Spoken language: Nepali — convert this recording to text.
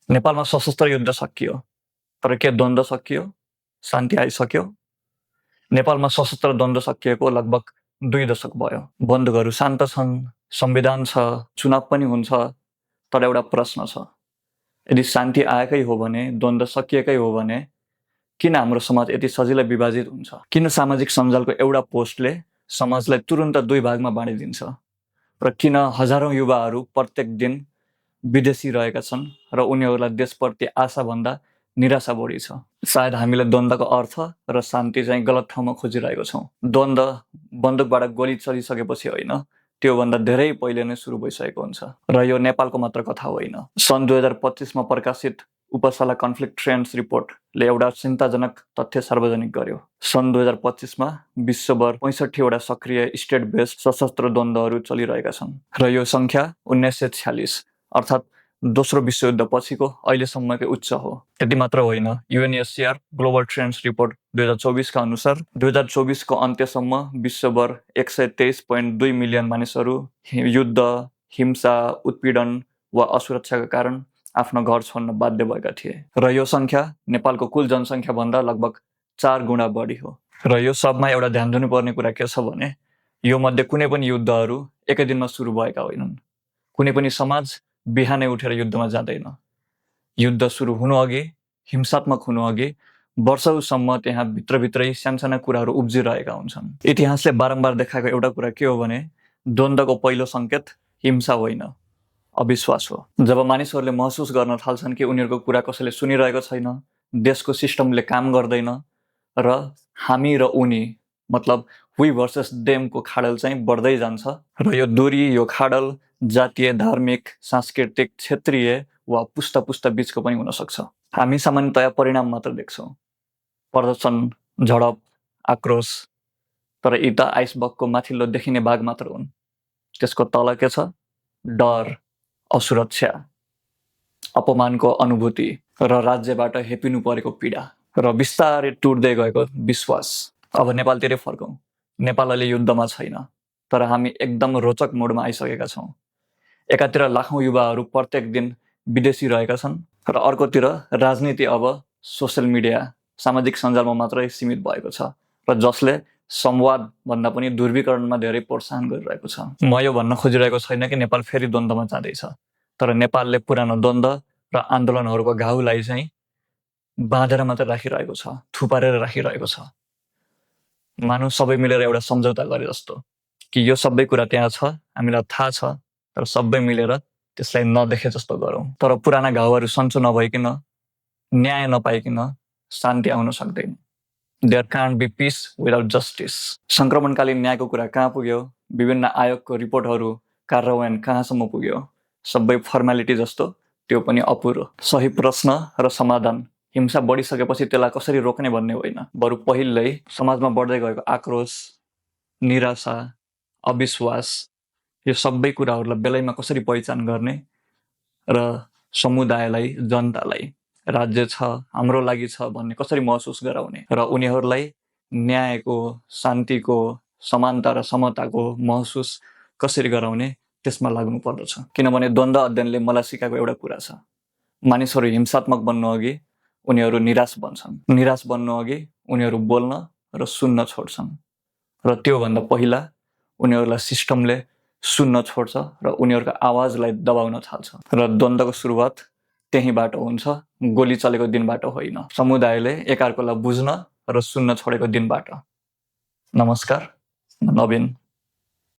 नेपालमा सशस्त्र युद्ध सकियो, तर के द्वन्द्व सकियो? शान्ति आइसक्यो? नेपालमा सशस्त्र द्वन्द्व सकिएको लगभग 2 दशक भयो। बन्दुकहरू शान्त छन्, संविधान छ, चुनाव पनि हुन्छ, तर एउटा प्रश्न छ। यदि शान्ति आएकै हो भने, द्वन्द्व सकिएकै हो भने किन हाम्रो समाज यति सजिलै विभाजित हुन्छ? किन सामाजिक सञ्जालको एउटा पोस्टले समाजलाई तुरुन्त 2 भागमा बाँडिदिन्छ? र किन हजारौं युवाहरू प्रत्येक दिन विदेशी रहेका छन् र उनीहरूलाई देशप्रति आशाभन्दा निराशा बढी छ? सायद हामीले द्वन्द्वको अर्थ र शान्ति चाहिँ गलत ठाउँमा खोजिरहेको छौँ। द्वन्द्व बन्दुकबाट गोली चलिसकेपछि होइन, त्योभन्दा धेरै पहिले नै सुरु भइसकेको हुन्छ। र यो नेपालको मात्र कथा होइन। सन् 2025 मा प्रकाशित उपसाला कन्फ्लिक्ट ट्रेन्ड्स रिपोर्टले एउटा चिन्ताजनक तथ्य सार्वजनिक गर्यो। सन् 2025 मा विश्वभर 65 वटा सक्रिय स्टेट बेस्ड सशस्त्र द्वन्द्वहरू चलिरहेका छन् र यो संख्या 1946 अर्थात् दोस्रो विश्वयुद्ध पछिको अहिलेसम्मकै उच्च हो। त्यति मात्र होइन, UNSCR ग्लोबल ट्रेन्ड्स रिपोर्ट 2024 का अनुसार 2024 को अन्त्यसम्म विश्वभर 123.2 मिलियन मानिसहरू युद्ध, हिंसा, उत्पीडन वा असुरक्षाका कारण आफ्नो घर छोड्न बाध्य भएका थिए र यो संख्या नेपालको कुल जनसङ्ख्या भन्दा लगभग 4 गुणा बढी हो। र यो सबमा एउटा ध्यान दिनुपर्ने कुरा के छ भने यो मध्ये कुनै पनि युद्धहरू एकै दिनमा सुरु भएका होइनन्। कुनै पनि समाज बिहानै उठेर युद्धमा जाँदैन। युद्ध सुरु हुनु अघि, हिंसात्मक हुनु अघि वर्षौंसम्म त्यहाँ भित्रभित्रै सानसाना कुराहरू उब्जिरहेका हुन्छन्। इतिहासले बारम्बार देखाएको एउटा कुरा के हो भने द्वन्द्वको पहिलो संकेत हिंसा होइन, अविश्वास हो। जब मानिसहरूले महसुस गर्न थाल्छन् कि उनीहरूको कुरा कसैले सुनिरहेको छैन, देशको सिस्टमले काम गर्दैन र हामी र उनी मतलब वी भर्सेस देमको खाडल चाहिँ बढ्दै जान्छ र यो दूरी, यो खाडल जातीय, धार्मिक, सांस्कृतिक, क्षेत्रीय वा पुस्ता बीचको पनि हुन सक्छ। हामी सामान्यतया परिणाम मात्र देख्छौँ, प्रदर्शन, झडप, आक्रोश, तर यी त आइसबर्गको माथिल्लो देखिने भाग मात्र हुन्। त्यसको तल के छ? डर, असुरक्षा, अपमानको अनुभूति र राज्यबाट हेपिनु परेको पीडा र बिस्तारै टुट्दै गएको विश्वास। अब नेपालतिरै फर्कौं। नेपाल अहिले युद्धमा छैन, तर हामी एकदम रोचक मोडमा आइसकेका छौँ। एकातिर लाखौं युवाहरू प्रत्येक दिन विदेशी रहेका छन् र अर्कोतिर राजनीति अब सोशल मिडिया, सामाजिक सञ्जालमा मात्रै सीमित भएको छ र जसले संवाद भन्दा पनि ध्रुवीकरणमा धेरै प्रोत्साहन गरिरहेको छ। म यो भन्न खोजिरहेको छैन कि नेपाल फेरि द्वन्द्वमा जाँदैछ, तर नेपालले पुरानो द्वन्द्व र आन्दोलनहरूको घाउलाई चाहिँ बाँधेर मात्र राखिरहेको छ, थुपारेर राखिरहेको छ। मानव सबै मिलेर एउटा सम्झौता गरे जस्तो कि यो सबै कुरा त्यहाँ छ, हामीलाई थाहा छ, तर सबै मिलेर त्यसलाई नदेखे जस्तो गरौँ। तर पुराना घाउहरू सन्चो नभइकन, न्याय नपाइकन शान्ति आउन सक्दैन। There can't be peace without justice. संक्रमणकालीन न्यायको कुरा कहाँ पुग्यो? विभिन्न आयोगको रिपोर्टहरू कार्यान्वयन कहाँसम्म पुग्यो? सबै फर्मालिटी जस्तो त्यो पनि अपुरो। सही प्रश्न र समाधान हिंसा बढिसकेपछि त्यसलाई कसरी रोक्ने भन्ने होइन, बरु पहिल्यै समाजमा बढ्दै गएको आक्रोश, निराशा, अविश्वास यो सबै कुराहरूलाई बेलैमा कसरी पहिचान गर्ने र समुदायलाई, जनतालाई राज्य छ, हाम्रो लागि छ भन्ने कसरी महसुस गराउने र उनीहरूलाई न्यायको, शान्तिको, समानता र समताको महसुस कसरी गराउने त्यसमा लाग्नु पर्दछ। किनभने द्वन्द्व अध्ययनले मलाई सिकाएको एउटा कुरा छ, मानिसहरू हिंसात्मक बन्नु अघि उनीहरू निराश बन्छन्। निराश बन्नु अघि उनीहरू बोल्न र सुन्न छोड्छन् र त्योभन्दा पहिला उनीहरूलाई सिस्टमले सुन्न छोड्छ र उनीहरूको आवाजलाई दबाउन थाल्छ र द्वन्द्वको सुरुवात त्यहीबाट हुन्छ, गोली चलेको दिनबाट होइन, समुदायले एकअर्कालाई बुझ्न र सुन्न छोडेको दिनबाट। नमस्कार, नवीन।